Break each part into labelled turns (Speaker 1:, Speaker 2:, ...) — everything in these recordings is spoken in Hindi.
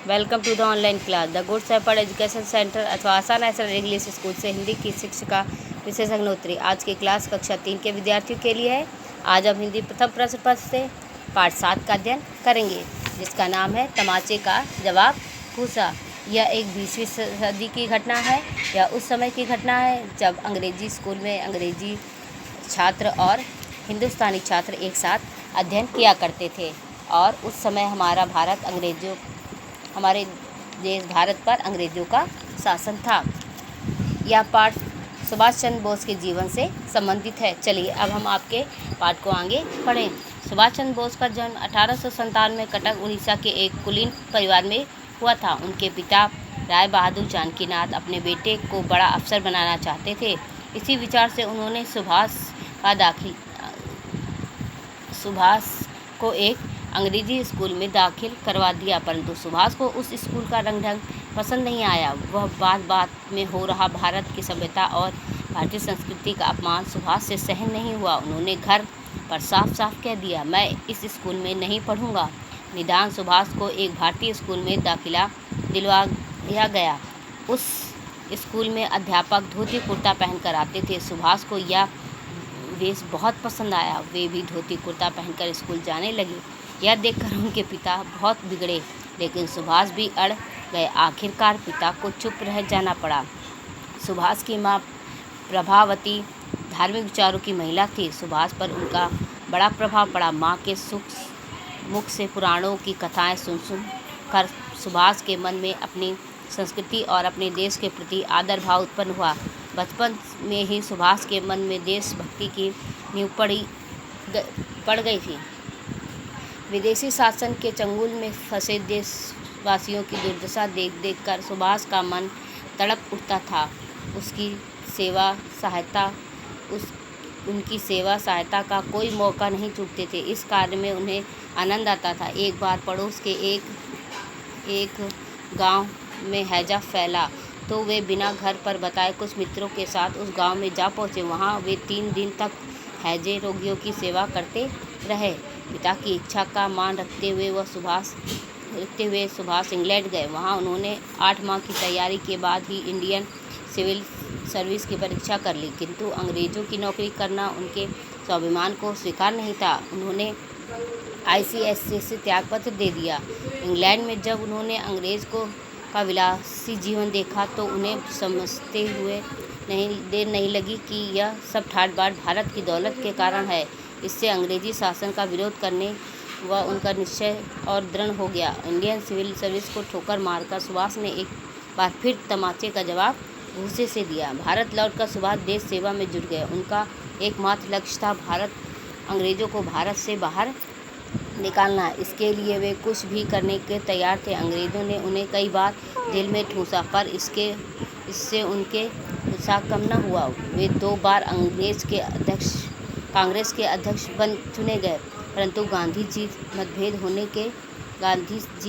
Speaker 1: Welcome to the online class the Good Shepherd Education Centre अथवा आसान नेशनल इंग्लिश स्कूल से हिंदी की शिक्षिका विशेषज्ञोत्री। आज की क्लास कक्षा 3 के विद्यार्थियों के लिए है। आज हम हिंदी प्रथम प्रश्न पत्र से पाठ 7 का अध्ययन करेंगे, जिसका नाम है तमाचे का जवाब पूछा। यह एक 20वीं सदी की घटना है। यह उस समय की घटना है जब अंग्रेजी स्कूल में अंग्रेजी छात्र और हिंदुस्तानी छात्र एक साथ अध्ययन किया करते थे, और उस समय हमारे देश भारत पर अंग्रेज़ों का शासन था। यह पाठ सुभाष चंद्र बोस के जीवन से संबंधित है। चलिए अब हम आपके पाठ को आगे पढ़ें। सुभाष चंद्र बोस का जन्म 1857 में कटक उड़ीसा के एक कुलीन परिवार में हुआ था। उनके पिता राय बहादुर जानकीनाथ अपने बेटे को बड़ा अफसर बनाना चाहते थे। इसी विचार से उन्होंने सुभाष को एक अंग्रेजी स्कूल में दाखिल करवा दिया, परंतु सुभाष को उस स्कूल का रंग ढंग पसंद नहीं आया। वह बात बात में हो रहा भारत की सभ्यता और भारतीय संस्कृति का अपमान सुभाष से सहन नहीं हुआ। उन्होंने घर पर साफ साफ कह दिया, मैं इस स्कूल में नहीं पढ़ूंगा। निदान सुभाष को एक भारतीय स्कूल में दाखिला दिलवाया गया। उस स्कूल में अध्यापक धोती कुर्ता पहनकर आते थे। सुभाष को यह वेश बहुत पसंद आया। वे भी धोती कुर्ता पहनकर स्कूल जाने लगे। यह देखकर उनके पिता बहुत बिगड़े, लेकिन सुभाष भी अड़ गए। आखिरकार पिता को चुप रह जाना पड़ा। सुभाष की माँ प्रभावती धार्मिक विचारों की महिला थी। सुभाष पर उनका बड़ा प्रभाव पड़ा। माँ के मुख से पुराणों की कथाएं सुन कर सुभाष के मन में अपनी संस्कृति और अपने देश के प्रति आदर भाव उत्पन्न हुआ। बचपन में ही सुभाष के मन में देशभक्ति की नींव पड़ गई थी। विदेशी शासन के चंगुल में फंसे देशवासियों की दुर्दशा देख कर सुभाष का मन तड़प उठता था। उनकी सेवा सहायता का कोई मौका नहीं चूकते थे। इस कार्य में उन्हें आनंद आता था। एक बार पड़ोस के एक गांव में हैजा फैला तो वे बिना घर पर बताए कुछ मित्रों के साथ उस गांव में जा पहुंचे। वहां वे 3 दिन तक हैजे रोगियों की सेवा करते रहे। पिता की इच्छा का मान रखते हुए सुभाष इंग्लैंड गए। वहां उन्होंने 8 माह की तैयारी के बाद ही इंडियन सिविल सर्विस की परीक्षा कर ली, किंतु अंग्रेज़ों की नौकरी करना उनके स्वाभिमान को स्वीकार नहीं था। उन्होंने ICSC से त्यागपत्र दे दिया। इंग्लैंड में जब उन्होंने अंग्रेज़ का विलासी जीवन देखा तो उन्हें समझते हुए देर नहीं लगी कि यह सब ठाट बाट भारत की दौलत के कारण है। इससे अंग्रेजी शासन का विरोध करने व उनका निश्चय और दृढ़ हो गया। इंडियन सिविल सर्विस को ठोकर मारकर सुभाष ने एक बार फिर तमाचे का जवाब घूंसे से दिया। भारत लौटकर सुभाष देश सेवा में जुट गए। उनका एकमात्र लक्ष्य था अंग्रेज़ों को भारत से बाहर निकालना। इसके लिए वे कुछ भी करने के तैयार थे। अंग्रेज़ों ने उन्हें कई बार जेल में ठूंसा, पर इससे उनके उत्साह कम न हुआ। वे 2 बार कांग्रेस के अध्यक्ष चुने गए, परंतु गांधी जी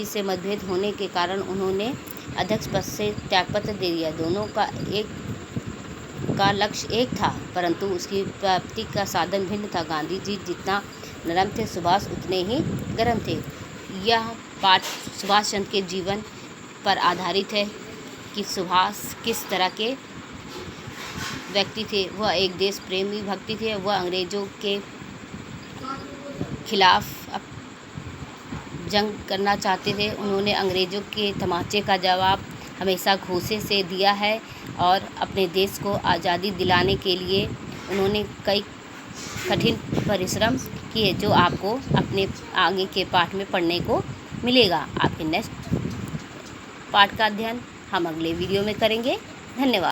Speaker 1: से मतभेद होने के कारण उन्होंने अध्यक्ष पद से त्यागपत्र दे दिया। दोनों का लक्ष्य एक था, परंतु उसकी प्राप्ति का साधन भिन्न था। गांधी जी जितना नरम थे, सुभाष उतने ही गर्म थे। यह पाठ सुभाष चंद्र के जीवन पर आधारित है कि सुभाष किस तरह के व्यक्ति थे। वह एक देश प्रेमी भक्ति थे। वह अंग्रेज़ों के खिलाफ जंग करना चाहते थे। उन्होंने अंग्रेज़ों के तमाचे का जवाब हमेशा घूंसे से दिया है, और अपने देश को आज़ादी दिलाने के लिए उन्होंने कई कठिन परिश्रम किए, जो आपको अपने आगे के पाठ में पढ़ने को मिलेगा। आपके नेक्स्ट पाठ का अध्ययन हम अगले वीडियो में करेंगे। धन्यवाद।